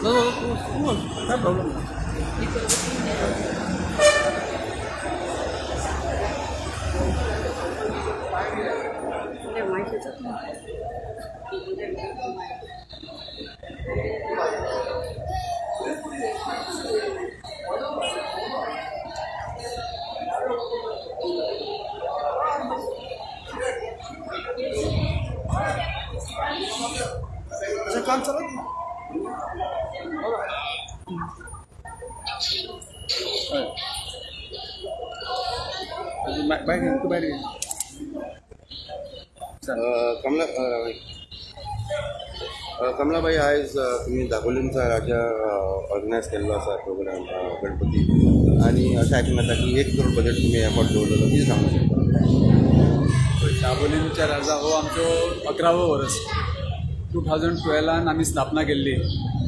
No, no, no problem. अच्छा काम चालू आहे? बाहेर तू बाहेर कमला कमलाबाई आयज तुम्ही दाबोलीमचा राजा ऑर्गनायज केल्लो आसा प्रोग्राम गणपती आणि अशें आयकूंक येता की 1 करोड बजेट तुम्ही एफोर्ड दवरलेलो कितें सांगूंक शकता? दाबोलीमच्या राजा हो आमचो 11वो वर्स 2012 आमी स्थापना केल्ली.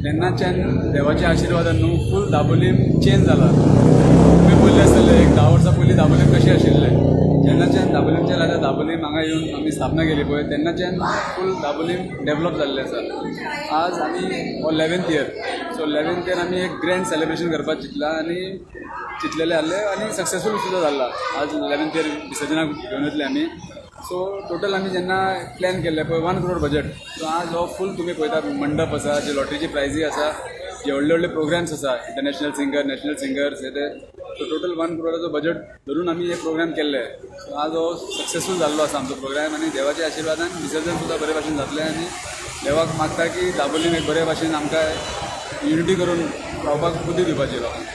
तेन्नाच्यान देवाच्या आशिर्वादान न्हू फूल दाबोलीम चेंज जाला. तुमी पयले आसतले एक 10 वर्सां पयलीं दाबोलीम कशें आशिल्लें. जेन्नाच्यान दाबोलीमचे राजा दाबोलीम हांगा येवन आमी स्थापना केली पळय तेन्नाच्यान फूल दाबोलीम डेवलप जाल्लें आसा. आज आमी हो 11th year. So 11th year आमी एक ग्रँड सेलिब्रेशन करपाक चिंतला आनी चिंतलेले आहले आनी सक्सेसफूल सुद्दां जाल्ला. आज 11th इयर विसर्जनाक घेवन येतले आमी. सो टोटल आमी जेन्ना प्लॅन केल्ले पळय 1 करोड बजेट. सो आज हो फूल तुमी पळयतात मंडप आसा, जे लॉटरीची प्रायजी आसा, जे व्हडले व्हडले प्रोग्राम्स आसा, इंटरनॅशनल सिंगर, नॅशनल सिंगर्स हे ते. सो टोटल 1 करोडाचो बजेट धरून आमी हे प्रोग्राम केल्ले. सो आज हो सक्सेसफूल जाल्लो आसा आमचो प्रोग्राम आनी देवाच्या आशिर्वादान विसर्जन सुद्दां बरे भाशेन जातलें आनी देवाक मागता की दाबोलीम एक बरे भाशेन आमकां युनिटी करून रावपाक बुद्धी दिवपाची लोकांक.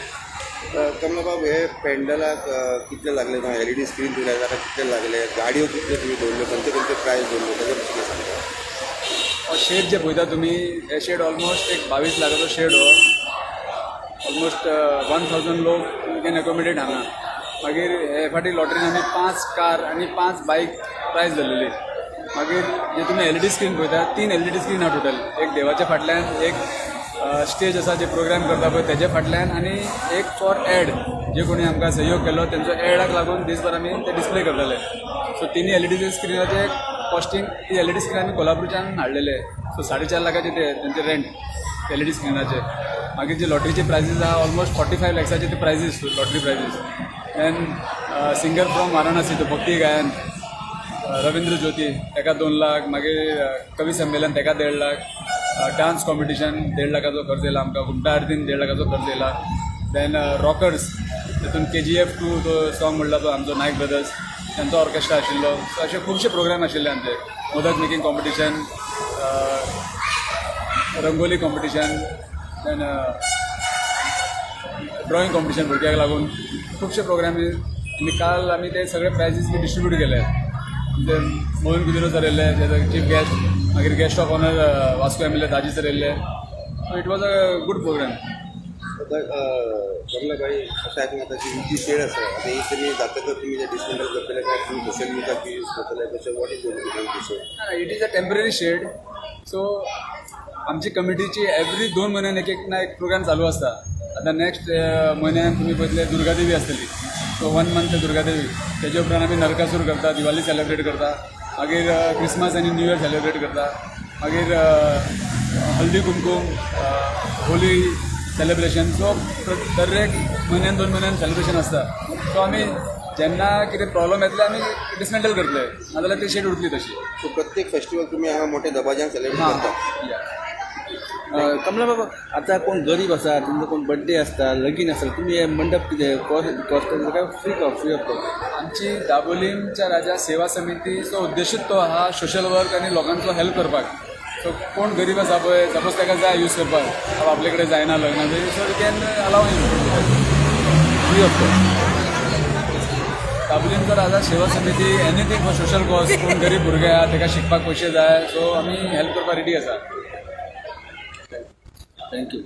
कमलाबाब हे पॅन्डलाक कितले लागले ना LED स्क्रीन दिल्या जाल्यार कितले लागले, गाडयो कितले तुम्ही दवरल्यो, खंयचे खंयचे प्रायस दवरल्यो ताजे कितें सांगता? हो शेड जे पळयता तुमी हे शेड ऑलमोस्ट एक 22 लाखाचो शेड हो. ऑलमोस्ट 1000 लोक यू कॅन एकोमोडेट हांगा. मागीर हे फाटी लॉटरीन आमी 5 कार आनी 5 बायक प्रायज धरलेली. मागीर जे तुमी LED स्क्रीन पळयता 3 LED स्क्रीन आहा टोटल. एक देवाच्या फाटल्यान, एक स्टेज आसा जे प्रोग्राम करता पळय तेजे फाटल्यान आनी एक फॉर एड जे कोणी आमकां सहयोग केलो तेंचो एडाक लागून दिसभर आमी ते डिस्प्ले करताले. सो तिनी LED स्क्रिनाचे कॉस्टिंग ती LED स्क्रीन आमी कोल्हापूरच्यान हाडलेले. सो 4.5 लाखाचे ते तेंचे रेंट LED स्क्रिनाचे. मागीर जे लॉटरीचे प्रायजीस आहा ऑलमोस्ट 45 लॅक्साचे ते prizes lottery prizes. Then singer from Varanasi तो भक्ती गायन रवींद्र ज्योती तेका 2 लाख. मागीर कवी संमेलन तेका 1.5 लाख. डान्स कॉम्पिटिशन 1.5 लाखाचो खर्च येयला आमकां. घुमटा आरतीन 1.5 लाखाचो खर्च येयला. देन रॉकर्स तितून KGF 2 तो सॉंग म्हणला तो आमचो नायक ब्रदर्स त्यांचो ऑर्केस्ट्रा आशिल्लो. सो अशे खुबशे प्रोग्राम आशिल्ले आमचे. Modak making competition, rangoli competition, then drawing competition भुरग्यांक लागून खुबशे प्रोग्राम. आनी काल आमी ते सगळे प्रायजीस बी डिस्ट्रिब्यूट केले. म्हणजे मोहन कुदिरो सर येयले एज अ चीफ गेस्ट. मागीर guest of honour Vasco MLA Daji sir येयले. So it was a good programme. Kamlabai अशें आयकूंक येता की ही शेड आसा आतां ही तुमी जातकच तुमी जे डिस्मेंटल करतले काय तुमी सोशल मिडियाक यूज करतले कशें what is the shed? It is a temporary shed. So आमची कमिटीची एवरी 2 म्हयन्यान एक ना एक प्रोग्राम चालू आसता. आतां नेक्स्ट म्हयन्यान तुमी पळयतले दुर्गादेवी आसतली. So 1 month Durgadevi. तेजे उपरांत आमी नरकासूर करता, दिवाली सेलिब्रेट करता. मागीर क्रिसमस आनी न्यू इयर सेलिब्रेट करता. मागीर Haldi Kumkum, Holy celebration. So दर एक म्हयन्यान 2 म्हयन्यान सेलिब्रेशन आसता. सो आमी जेन्ना कितें प्रॉब्लम येतले आमी डिसमेंटल करतले, नाजाल्यार ती शेड उरतली तशी. सो प्रत्येक फेस्टिवल तुम्ही हांगा मोठ्या दबाज्यान सेलिब्रेट करता? कमला बाबा आता कोण गरीब आसा, तुमचो कोण बर्थडे आसता, लगीन आसता, तुम्ही हे मंडप कितें कॉस्ट काय फ्री ऑफ कॉस्ट? आमची दाबोलीमच्या राजा सेवा समितीचो उद्देशूच तो आहा सोशल वर्क आनी लोकांचो हेल्प करपाक. सो कोण गरीब आसा पळय, सपोज ताका जाय यूज करपाक, आपले कडेन जायना लग्न, so we can allow free of cost. दाबोलीमचो राजा सेवा समिती एनीथींग फॉर सोशल कॉज. कोण गरीब भुरगे आहा ताका शिकपाक पयशे जाय, सो आमी हेल्प करपाक रेडी आसा. थँक्यू.